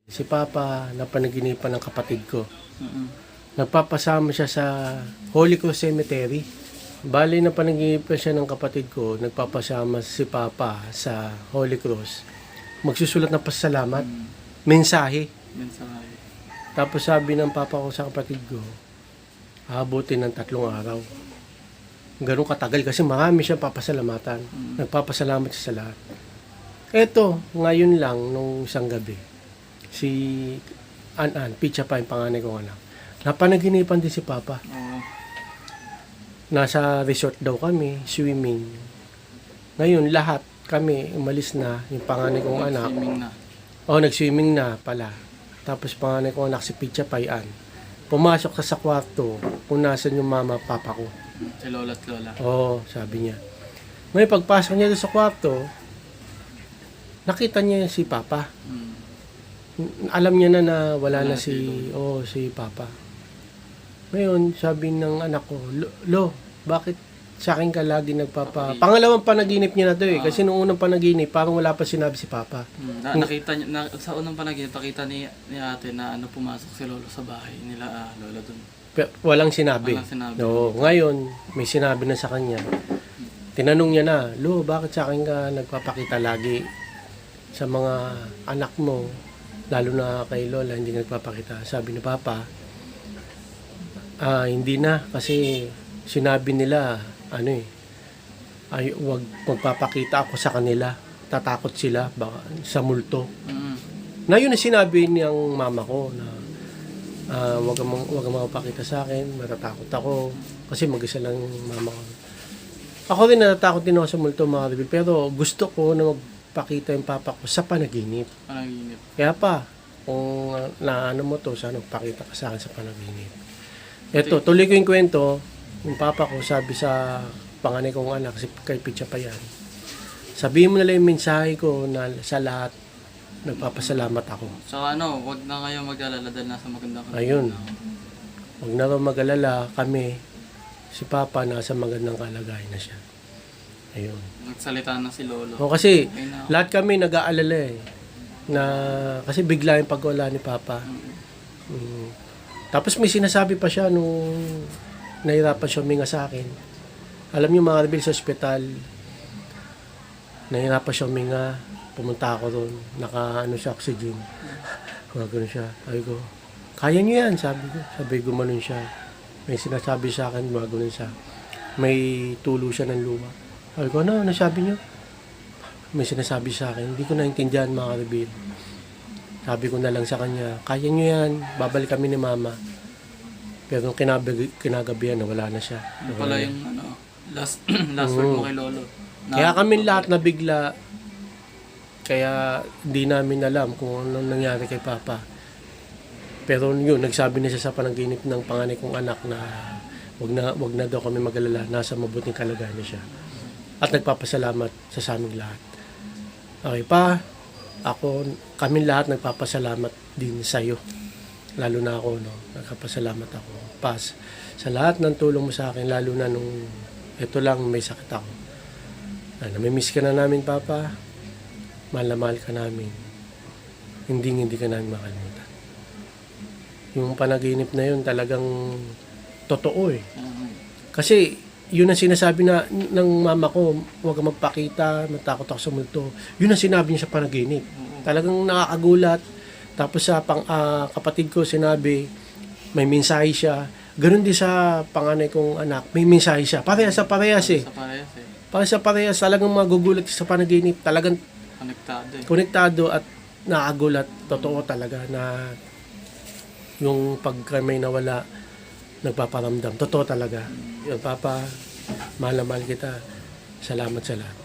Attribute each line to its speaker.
Speaker 1: Si Papa napanaginipan ng kapatid ko.
Speaker 2: Mm.
Speaker 1: Nagpapasama siya sa Holy Cross Cemetery. Bali napanaginipan siya ng kapatid ko, nagpapasama si Papa sa Holy Cross. Magsusulat ng pasasalamat, mensahe.
Speaker 2: Mensahe.
Speaker 1: Tapos sabi ng Papa ko sa kapatid ko, aabutin ng 3 araw. Ganun katagal kasi marami siyang papasalamatan. Nagpapasalamat siya sa lahat. Eto, ngayon lang, nung isang gabi, si An-An, Picha pa yung panganay kong anak, napanaginipan din si Papa.
Speaker 2: Oo.
Speaker 1: Nasa resort daw kami, swimming. Ngayon, lahat kami umalis na, yung panganay kong anak.
Speaker 2: Swimming na.
Speaker 1: Nag-swimming na pala. Tapos panganay kong anak, si Picha Payan. Pumasok ka sa kwarto, kung nasan yung mama, papa ko.
Speaker 2: Si Lola at Lola.
Speaker 1: Sabi niya. Ngayon, pagpasok niya doon sa kwarto, nakita niya si Papa.
Speaker 2: Mm.
Speaker 1: Alam niya na wala na
Speaker 2: Wala si
Speaker 1: si Papa. Ngayon, sabi ng anak ko, Lo, bakit sa akin ka lagi nagpapa... Pangalawang panaginip niya na to kasi nung unang panaginip, parang wala pa sinabi si Papa.
Speaker 2: Nakita niya, sa unang panaginip, nakita ni ate na pumasok si Lolo sa bahay nila, Lola dun.
Speaker 1: Walang sinabi.
Speaker 2: Walang sinabi.
Speaker 1: No, ngayon, may sinabi na sa kanya. Tinanong niya na, Lo, bakit sa akin ka nagpapakita lagi sa mga anak mo, lalo na kay Lola, hindi nagpapakita. Sabi ni Papa, hindi na, kasi sinabi nila, wag magpapakita ako sa kanila. Tatakot sila baka, sa multo.
Speaker 2: Mm.
Speaker 1: Na yun na sinabi niyang mama ko na wag kang makapakita sa akin, matatakot ako. Kasi mag-isa lang yung mama ko. Ako rin natatakot din ako sa multo, mga rebel, pero gusto ko na magpakita yung papa ko sa panaginip.
Speaker 2: Panaginip.
Speaker 1: Kaya pa, kung naano mo to, sana magpakita ka sa akin sa panaginip. Eto, tuloy ko yung kwento. Yung papa ko sabi sa panganay kong anak, kay Picha pa yan, sabihin mo nila yung mensahe ko na sa lahat, nagpapasalamat ako.
Speaker 2: So wag na kayo mag-alala dahil nasa magandang kalagayan.
Speaker 1: Ayun. Huwag na raw mag-alala, kami, si Papa nasa magandang kalagayan na siya. Ayun.
Speaker 2: Nagsalita na si Lolo.
Speaker 1: Kasi
Speaker 2: Okay na.
Speaker 1: lahat kami nag-aalala na kasi bigla yung pagwala ni Papa. Tapos may sinasabi pa siya nung nahirapan siya huminga sa akin. Alam niyo mga rebel sa ospital, nahirapan siya huminga, pumunta ako doon, siya, oxygen. Gano'n siya. Sabi ko, kaya niyo yan, sabi ko. Sabi ko, gumanon siya. May sinasabi sa akin, gano'n siya. May tulo siya ng luma. Sabi ko, ano sabi niyo? May sinasabi sa akin, hindi ko naintindihan mga rebel. Sabi ko na lang sa kanya, kaya niyo yan, babalik kami ni Mama. Pero nung kinagabihan, wala na siya.
Speaker 2: Ano pala yung last word mo kay Lolo?
Speaker 1: Kaya kami lahat nabigla. Kaya hindi namin alam kung anong nangyari kay Papa. Pero yun, nagsabi na siya sa panaginip ng panganay kong anak na wag na daw kami mag-alala, nasa mabuting kalagayan na siya. At nagpapasalamat sa aming lahat. Okay pa, kami lahat nagpapasalamat din sa iyo. Lalo na ako, nagpapasalamat ako. Pas, sa lahat ng tulong mo sa akin, lalo na nung ito lang may sakit ako. Namimiss ka na namin, Papa. Mahal na mahal ka namin. Hindi ka namin makalimutan. Yung panaginip na yun talagang totoo . Kasi yun ang sinasabi ng mama ko, huwag kang magpakita, matakot ako sa multo. Yun ang sinabi niya sa panaginip. Talagang nakakagulat. Tapos sa kapatid ko sinabi, may mensahe siya. Ganun din sa panganay kong anak, may mensahe siya. Parehas.
Speaker 2: Sa parehas
Speaker 1: Parehas sa parehas, talagang magugulat sa panaginip. Talagang konektado at nakakagulat. Totoo talaga na yung pag may nawala, nagpaparamdam. Totoo talaga. Yun, Papa, mahal na mahal kita. Salamat sa lahat.